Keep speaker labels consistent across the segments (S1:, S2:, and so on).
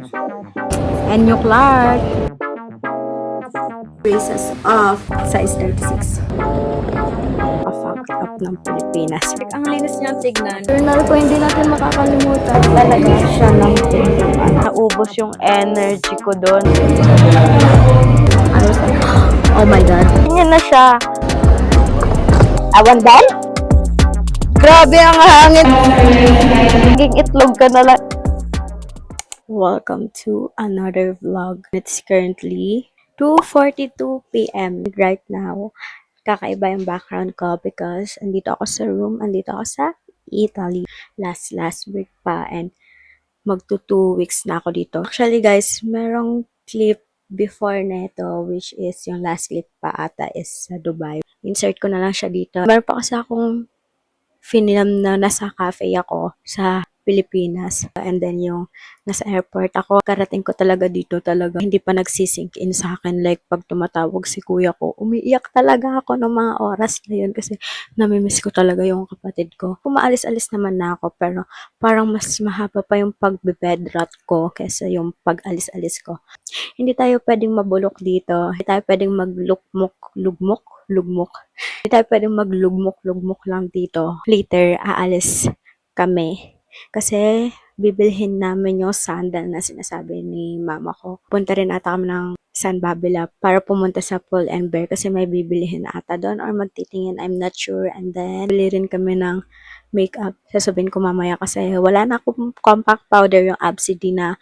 S1: Enyo Clark. Braces of size 36. A-fucked up ng Pilipinas.
S2: Ang linis niyang tignan.
S1: Journal ko, hindi natin makakalimutan. Talaga siya ng tignan.
S2: Naubos yung energy ko doon.
S1: Oh my God.
S2: Ganyan na siya.
S1: Awan dal?
S2: Grabe ang hangin. Naging itlog ka na lang.
S1: Welcome to another vlog. It's currently 2:42 p.m. right now. Kakaiba yung background ko because andito ako sa room, andito ako sa Italy. Last week pa and magto 2 weeks na ako dito. Actually guys, merong clip before neto which is yung last clip pa ata is sa Dubai. Insert ko na lang siya dito. Meron pa kasi akong film na nasa cafe ako sa Pilipinas. And then yung nasa airport ako, karating ko talaga dito talaga. Hindi pa nagsisink in sa akin. Like pag tumatawag si kuya ko, umiiyak talaga ako ng mga oras na yun kasi namimiss ko talaga yung kapatid ko. Pumaalis-alis naman na ako pero parang mas mahaba pa yung pagbe-bedrot ko kaysa yung pag-alis-alis ko. Hindi tayo pwedeng mabulok dito. Hindi tayo pwedeng lugmok. Hindi tayo pwedeng maglugmok lang dito. Later, aalis kami. Kasi, bibilhin namin yung sandal na sinasabi ni mama ko. Punta rin ata kami ng San Babila para pumunta sa Pull and Bear kasi may bibilihin ata doon or magtitingin, I'm not sure. And then, bili rin kami ng makeup. Sasabihin ko mamaya kasi wala na akong compact powder, yung Absidy na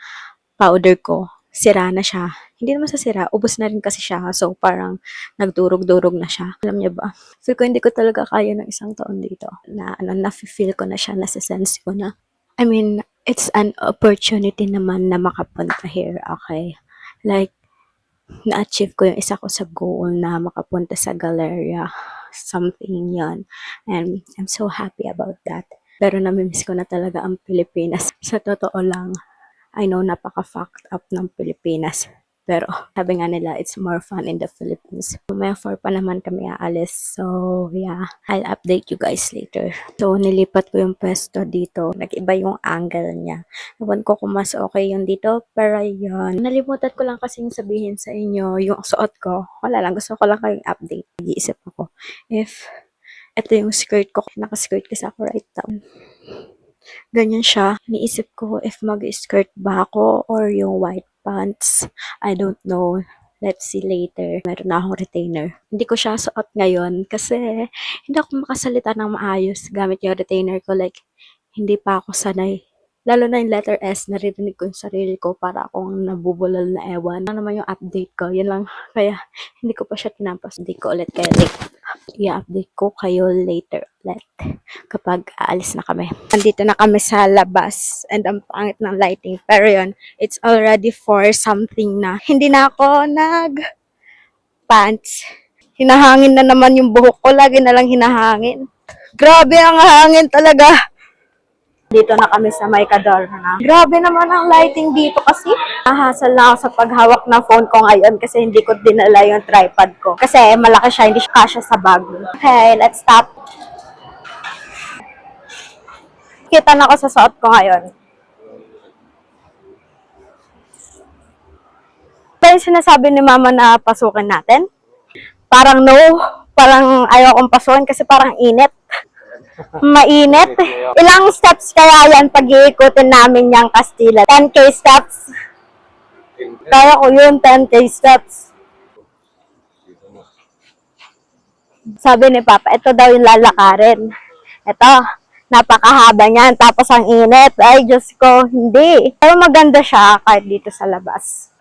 S1: powder ko. Sira na siya. Hindi naman sa sira, ubos na rin kasi siya. So, parang nagdurog-durog na siya. Alam niyo ba? Feel ko hindi ko talaga kaya ng isang taon dito. Na-feel ko na siya, nasa-sense ko na. I mean, it's an opportunity naman na makapunta here, okay? Like, na-achieve ko yung isa ko sa goal na makapunta sa Galleria. Something yan. And I'm so happy about that. Pero namimiss ko na talaga ang Pilipinas. Sa totoo lang, I know napaka-fucked up ng Pilipinas. Pero sabi nga nila, it's more fun in the Philippines. May 4 pa naman kami aalis. So, yeah. I'll update you guys later. So, nilipat ko yung pwesto dito. Nag-iba yung angle niya. Ewan ko kung mas okay yung dito. Pero yun. Nalimutan ko lang kasing sabihin sa inyo yung suot ko. Wala lang. Gusto ko lang kayong update. Nag-iisip ako. If ito yung skirt ko. Naka-skirt kasi ako right now. Ganyan siya. Iniisip ko if mag-skirt ba ako or yung white pants. I don't know. Let's see later. Meron na akong retainer. Hindi ko siya suot ngayon kasi hindi ako makasalita ng maayos gamit yung retainer ko. Like, hindi pa ako sanay. Lalo na yung letter S, naririnig ko yung sarili ko para akong nabubulol na ewan. Ano naman yung update ko, yun lang. Kaya, hindi ko pa siya tinapos. Hindi ko ulit kaya i-update ko kayo later ulit kapag aalis na kami. Nandito na kami sa labas and ang pangit ng lighting. Pero yun, it's already for something na hindi na ako nag-pants. Hinahangin na naman yung buhok ko. Lagi na lang hinahangin. Grabe ang hangin talaga. Dito na kami sa may Cadorna. Grabe naman ang lighting dito kasi. Nahasal na ako sa paghawak ng phone ko ngayon kasi hindi ko dinala yung tripod ko. Kasi malaki siya, hindi siya kasya sa bag. Okay, let's stop. Kita na ako sa suot ko ngayon. Ito yung sinasabi ni mama na pasukin natin. Parang no, parang ayaw kong pasukin kasi parang init. Mainit. Ilang steps kaya yan pag iikutin namin yung Castilla? 10k steps. Kaya ko yun, 10k steps. Sabi ni Papa, ito daw yung lalakarin. Ito, napakahaba niyan. Tapos ang init. Ay, Diyos ko, hindi. Pero maganda siya kahit dito sa labas.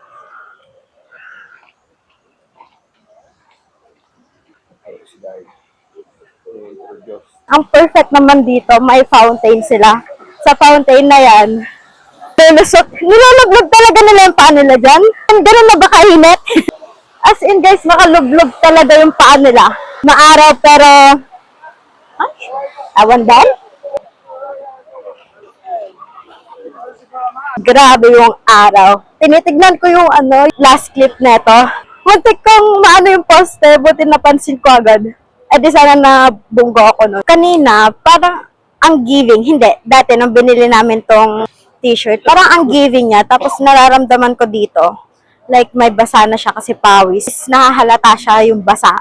S1: Ang perfect naman dito, may fountain sila. Sa fountain na yan, nilalublob talaga nila yung paa nila dyan. Ganun na ba kainit? As in guys, makalublob talaga yung paa nila. Maaraw pero, awan dahil? Grabe yung araw. Tinitignan ko yung last clip neto. Muntik kong maano yung poste, buti napansin ko agad. Eh di sana na bunggo ako nun. Kanina, parang ang giving. Hindi, dati nung binili namin tong t-shirt. Parang ang giving niya. Tapos nararamdaman ko dito, like may basa na siya kasi pawis. Nahahalata siya yung basa.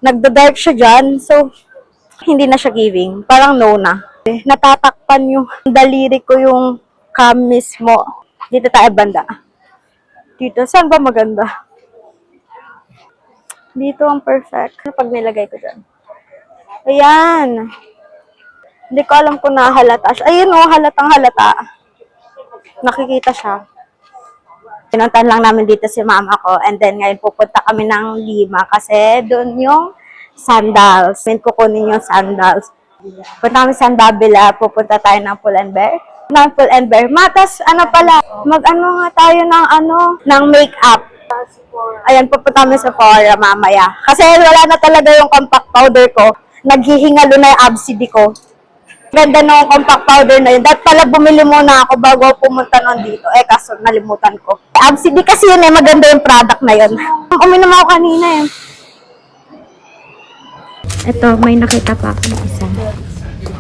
S1: Nagda-dark siya dyan. So, hindi na siya giving. Parang no na. Natatakpan yung daliri ko yung cam mismo. Dito tayo banda. Dito. Saan ba maganda? Dito ang perfect. Ano pag nilagay ko dyan? Ayan. Hindi ko alam kung nahalata siya. Ayun o, halatang halata. Nakikita siya. Pinuntahan lang namin dito si mama ko. And then ngayon pupunta kami ng Lima kasi doon yung sandals. May kukunin yung sandals. Punta kami sa Babila. Pupunta tayo ng Pull and Bear. Ng Pull and Bear. Matas, ano pala, mag-ano nga tayo ng makeup. Ayan, pupunta kami sa Sephora mamaya. Kasi wala na talaga yung compact powder ko. Naghihingalo na yung absidy ko. Ganda nung compact powder na yun. Dapat pala bumili muna ako bago pumunta nun dito. Kaso nalimutan ko. Absidy kasi yun maganda yung product na yun. Uminom ako kanina Ito, may nakita pa ako ng isa.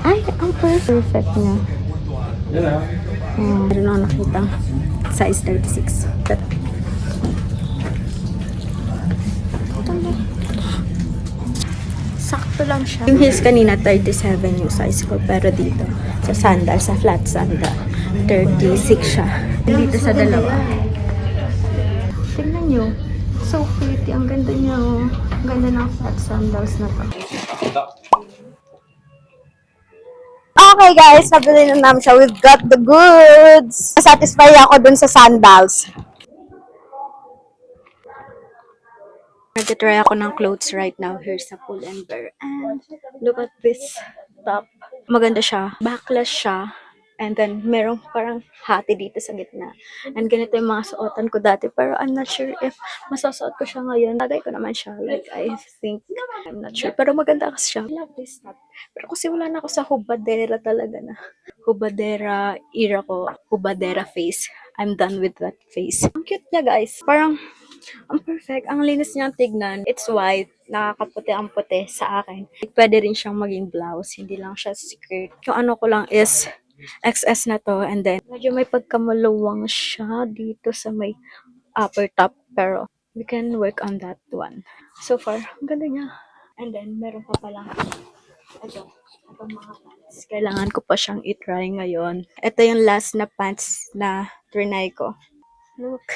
S1: Ay, ang perfect niya. Meron ako nakita. Size 36. Sakto lang siya. Yung heels kanina, 37 yung size ko. Pero dito, sa sandal, sa flat sandal, 36 siya. Dito sa dalawa. Tingnan nyo. So pretty. Ang ganda niya. Oh. Ang ganda ng flat sandals na to. Okay guys, nabili na namin siya. We've got the goods. Satisfy ako dun sa sandals. Nag-try ako ng clothes right now here sa Pull and Bear. And look at this top. Maganda siya. Backless siya. And then, merong parang hati dito sa gitna. And ganito yung mga suotan ko dati. Pero I'm not sure if masasuot ko siya ngayon. Tagay ko naman siya. Like, I think, I'm not sure. Pero maganda kasi siya. I love this top. Pero kasi wala na ako sa hubadera talaga na. Hubadera era ko. Hubadera face. I'm done with that face. Ang cute niya guys. Parang, ang perfect. Ang linis niyang tignan. It's white. Nakakaputi ang puti sa akin. Pwede rin siyang maging blouse. Hindi lang siya skirt. Yung ano ko lang is XS na to. And then, medyo may pagkamaluwang siya dito sa may upper top. Pero, we can work on that one. So far, ang ganda niya. And then, meron pa palang ito. Itong mga pants. Kailangan ko pa siyang i-try ngayon. Ito yung last na pants na trinay ko. Look.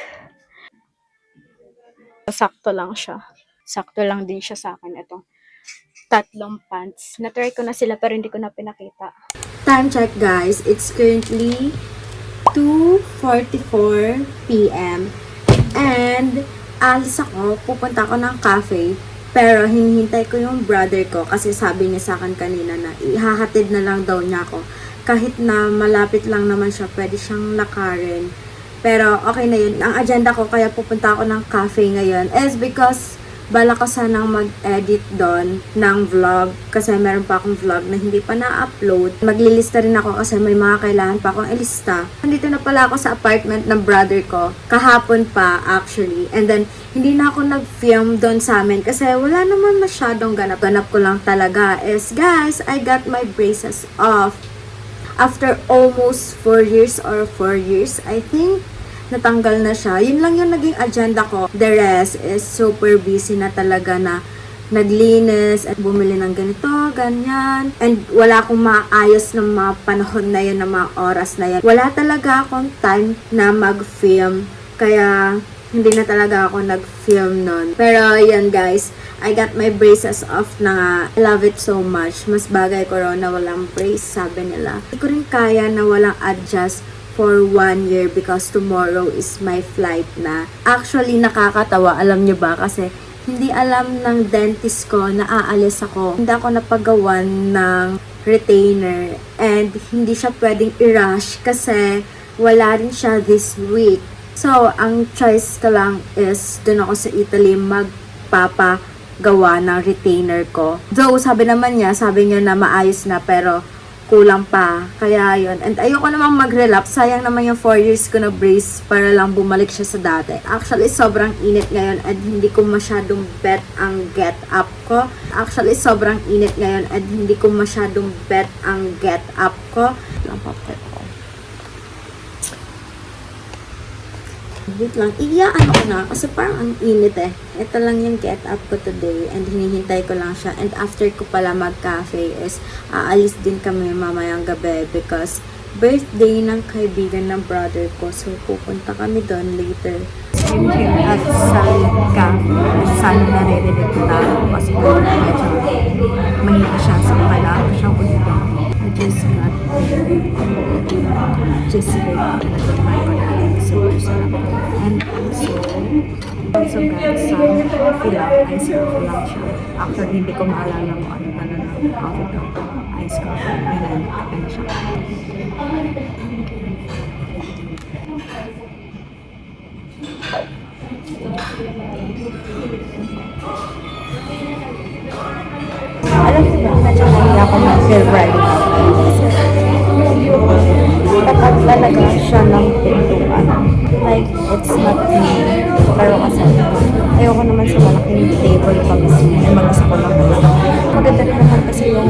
S1: Sakto lang siya. Sakto lang din siya sa akin. Itong tatlong pants. Na-try ko na sila pero hindi ko na pinakita. Time check guys. It's currently 2:44 p.m. And alis ako. Pupunta ako ng cafe. Pero hinihintay ko yung brother ko kasi sabi niya sa akin kanina na ihahatid na lang daw niya ako. Kahit na malapit lang naman siya, pwede siyang lakarin. Pero okay na yun. Ang agenda ko kaya pupunta ako ng cafe ngayon is because bala ko sanang mag-edit doon ng vlog kasi meron pa akong vlog na hindi pa na-upload. Maglilista rin ako kasi may mga kailangan pa akong ilista. Nandito na pala ako sa apartment ng brother ko. Kahapon pa actually. And then hindi na ako nag-film doon sa amin kasi wala naman masyadong ganap. Ganap ko lang talaga is guys, I got my braces off. After almost 4 years or 4 years, I think, natanggal na siya. Yun lang yung naging agenda ko. The rest is super busy na talaga na naglinis at bumili ng ganito, ganyan. And wala akong maayos ng mga panahon na yun, ng mga oras na yan. Wala talaga akong time na mag-film. Kaya, hindi na talaga ako nag-film nun. Pero, yan guys. I got my braces off na nga. I love it so much. Mas bagay ko raw na walang brace, sabi nila. Hindi ko rin kaya na walang adjust for 1 year because tomorrow is my flight na. Actually, nakakatawa. Alam nyo ba? Kasi hindi alam ng dentist ko na aalis ako. Hindi ako napagawan ng retainer and hindi siya pwedeng i-rush kasi wala rin siya this week. So, ang choice ko lang is dun ako sa Italy magpapagawa ng retainer ko. Though, sabi niya na maayos na pero kulang pa. Kaya yun. And ayoko namang mag-relapse. Sayang naman yung 4 years ko na brace para lang bumalik siya sa dati. Actually, sobrang init ngayon and hindi ko masyadong bet ang get up ko. Wait lang, iyaan ko na kasi parang ang init eh. Ito lang yung get up ko today and hinihintay ko lang siya. And after ko pala mag-cafe is aalis din kami mamayang gabi because birthday ng kaibigan ng brother ko. So pupunta kami doon later. I'm here at Sun Cafe. Sana naririnig ko na kasi medyo mahina siya. So kailangan ko siyang ulitin. I just got there. Just like nagpapay ko na super sarap. And also got some coffee lang. Ice coffee lang siya. Actually, hindi ko maalala kung ano talaga ng coffee to. Ice coffee. And then, kape na siya. Alam niyo ba, medyo nahiya ako mag-feel right now. Tapat talaga siya ng pintuan. Like, it's not me. Pero kasi, ayoko naman sa malaking table pag mag-isa ko lang talaga. Maganda rin naman kasi yung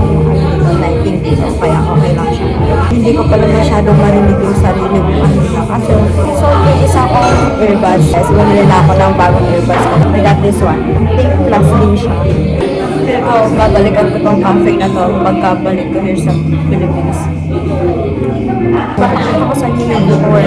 S1: lighting dito, kaya okay lang siya. Hindi ko pala masyadong marinig yung sarili ko kanina. Kasi, so, may isa akong earbuds. Guys, bumili na ako ng bagong earbuds. I got this one. Pink plus din siya. Pero babalikan ko tong cafe na to pagkabalik ko here sa Philippines. Bakit ako sa inyo yung before?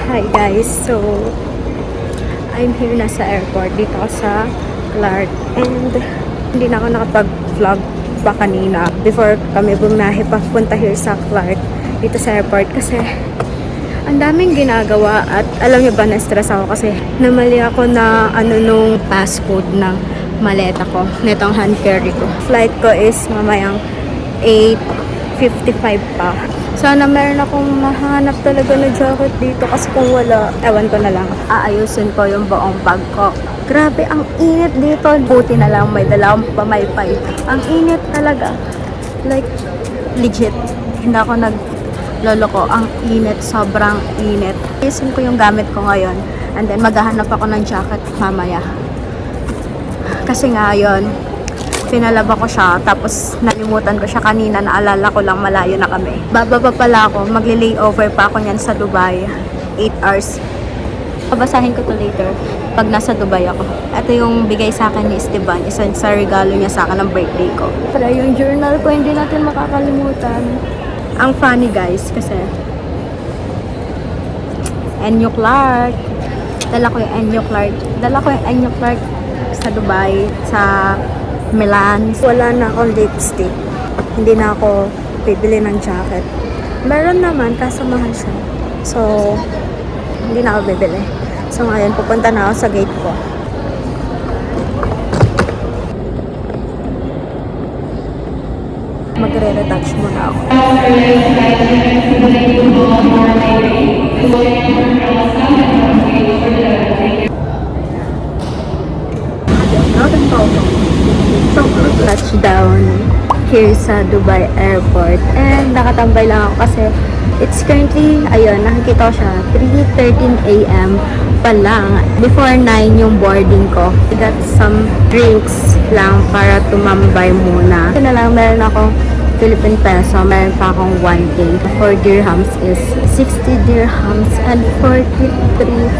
S1: Hi guys, so I'm here na sa airport dito ako sa Clark and hindi na ako nakapag-vlog pa kanina before kami bumiyahe papunta here sa Clark dito sa airport kasi ang daming ginagawa at alam niyo ba na-stress ako kasi namali ako na nung passcode ng maleta ko nitong hand carry ko. Flight ko is mamayang 8:55 pa. Sana meron akong mahanap talaga na jacket dito kasi kung wala, ewan ko na lang. Aayusin ko yung buong bag ko. Grabe, ang init dito. Buti na lang may dalawang pamaypay. Ang init talaga. Like, legit. Hindi ako nagloloko. Ang init, sobrang init. Ayusin ko yung gamit ko ngayon. And then, maghahanap ako ng jacket mamaya. Kasi ngayon, pinalaba ko siya, tapos nalimutan ko siya kanina, naalala ko lang malayo na kami. Bababa pala ako, magli-layover pa ako niyan sa Dubai. 8 hours. Babasahin ko to later pag nasa Dubai ako. Ito yung bigay sa akin ni Esteban, isa sa regalo niya sa akin ng birthday ko. Para yung journal ko, hindi natin makakalimutan. Ang funny guys, kasi Enyo Clark. Dala ko yung Enyo Clark sa Dubai, sa Milan. Wala na akong lipstick. Hindi na ako bibili ng jacket. Meron naman, kaso mahal siya. So, hindi na ako bibili. So, ngayon, pupunta na ako sa gate ko. Magre-retouch muna ako. Touchdown here sa Dubai Airport and nakatambay lang ako kasi it's currently, ayun, nakikita ko siya 3:13 AM pa lang. Before 9 yung boarding ko. I got some drinks lang para tumambay muna. Ito na lang, meron akong Philippine peso, meron pa akong 1K. 4 dirhams is 60 dirhams and 43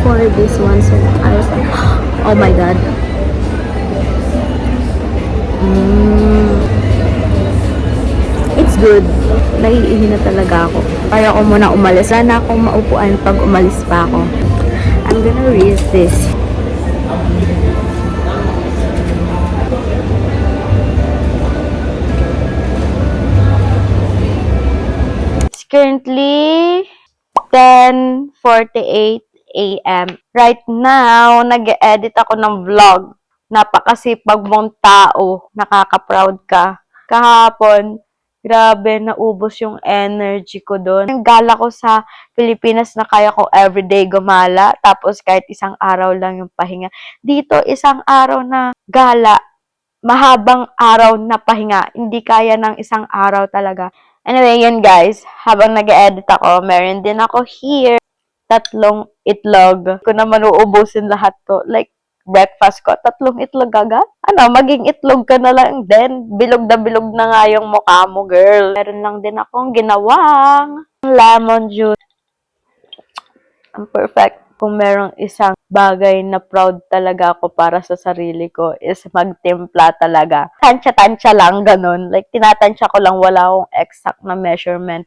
S1: for this one. So I was like, oh my god. It's good. Naiihi na talaga ako. Kaya ako muna umalis. Sana akong maupuan pag umalis pa ako. I'm gonna read this. It's currently 10:48
S2: a.m. Right now, nag-edit ako ng vlog. Napakasipag mong tao. Nakaka-proud ka. Kahapon, grabe, naubos yung energy ko doon. Yung gala ko sa Pilipinas na kaya ko everyday gumala, tapos kahit isang araw lang yung pahinga. Dito, isang araw na gala, mahabang araw na pahinga. Hindi kaya ng isang araw talaga. Anyway, yun guys, habang nag-edit ako, meron din ako here, 3 itlog. Ko naman uubusin lahat to. Like, breakfast ko, 3 itlog agad? Ano, maging itlog ka na lang din. Bilog na nga yung mukha mo, girl. Meron lang din akong ginawang lemon juice. Ang perfect. Kung merong isang bagay na proud talaga ako para sa sarili ko is magtimpla talaga. Tansya-tansya lang, ganun. Like, tinatansya ko lang, wala akong exact na measurement.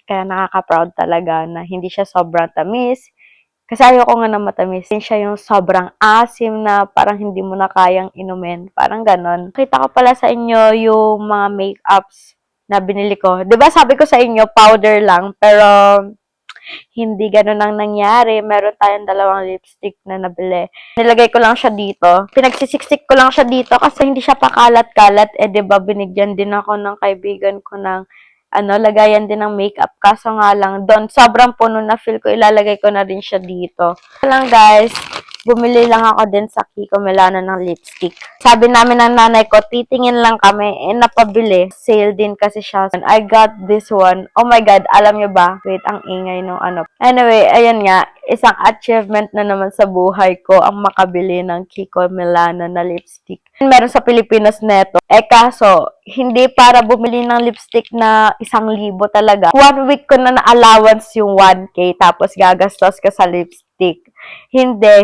S2: Kaya nakaka-proud talaga na hindi siya sobrang tamis. Kasi ayoko nga na matamis. Hindi siya yung sobrang asim na parang hindi mo na kayang inumin. Parang ganon. Kita ko pala sa inyo yung mga makeups na binili ko. 'Di ba sabi ko sa inyo, powder lang. Pero hindi ganun ang nangyari. Meron tayong 2 lipstick na nabili. Nilagay ko lang siya dito. Pinagsisiksik ko lang siya dito kasi hindi siya pakalat-kalat. Eh, 'di ba binigyan din ako ng kaibigan ko ng lagayan din ng makeup. Kaso nga lang, doon, sobrang puno na feel ko, ilalagay ko na rin siya dito. Ito lang guys, bumili lang ako din sa Kiko Milano ng lipstick. Sabi namin ng nanay ko, titingin lang kami, napabili. Sale din kasi siya. And I got this one. Oh my God, alam nyo ba? Wait, ang ingay nung ano. Anyway, ayan nga, isang achievement na naman sa buhay ko ang makabili ng Kiko Milano na lipstick. Meron sa Pilipinas neto. Kaso, hindi para bumili ng lipstick na 1,000 talaga. 1 week ko na na-allowance yung 1K tapos gagastos ka sa lipstick. Hindi.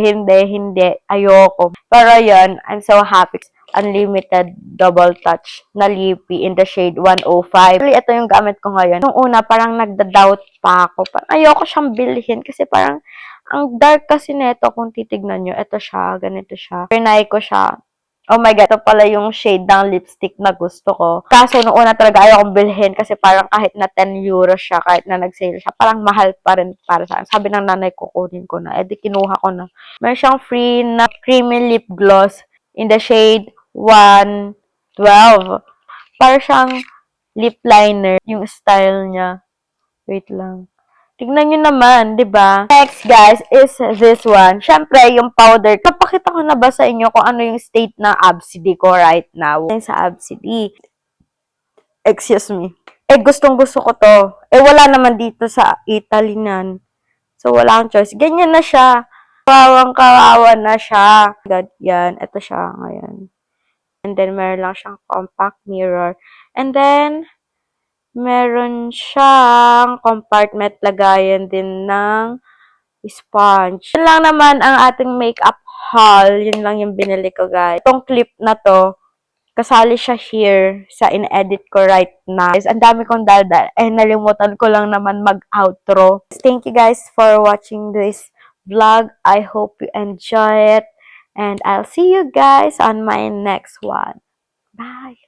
S2: Ayoko. Pero yun, I'm so happy. Unlimited double touch na lippy in the shade 105. Actually, ito yung gamit ko ngayon. Nung una, parang nagda-doubt pa ako. Parang ayoko siyang bilhin kasi parang ang dark kasi neto kung titignan nyo. Ito siya, ganito siya. Trinay ko siya. Oh my God, ito pala yung shade ng lipstick na gusto ko. Kaso, nung una talaga ayokong bilhin kasi parang kahit na 10 euros siya, kahit na nag-sale siya, parang mahal pa rin para sa akin. Sabi ng nanay ko, kunin ko na. Di kinuha ko na. Meron siyang free na creamy lip gloss in the shade 112. Parang siyang lip liner, yung style niya. Wait lang. Tignan nyo naman, di ba? Next, guys, is this one. Siyempre, yung powder. Napakita ko na ba sa inyo kung ano yung state ng ABCD ko right now? Sa ABCD. Excuse me. Gustong-gusto ko to. Wala naman dito sa Italy nan. So, wala akong choice. Ganyan na siya. Kawawang-kawawa na siya. God, yan. Ito siya ngayon. And then, meron lang siyang compact mirror. And then, meron siyang compartment lagayan din ng sponge. Yun lang naman ang ating makeup haul. Yun lang yung binili ko, guys. Itong clip na to, kasali siya here sa in-edit ko right now. Guys, ang dami kong daldal. Nalimutan ko lang naman mag-outro. Thank you guys for watching this vlog. I hope you enjoy it. And I'll see you guys on my next one. Bye!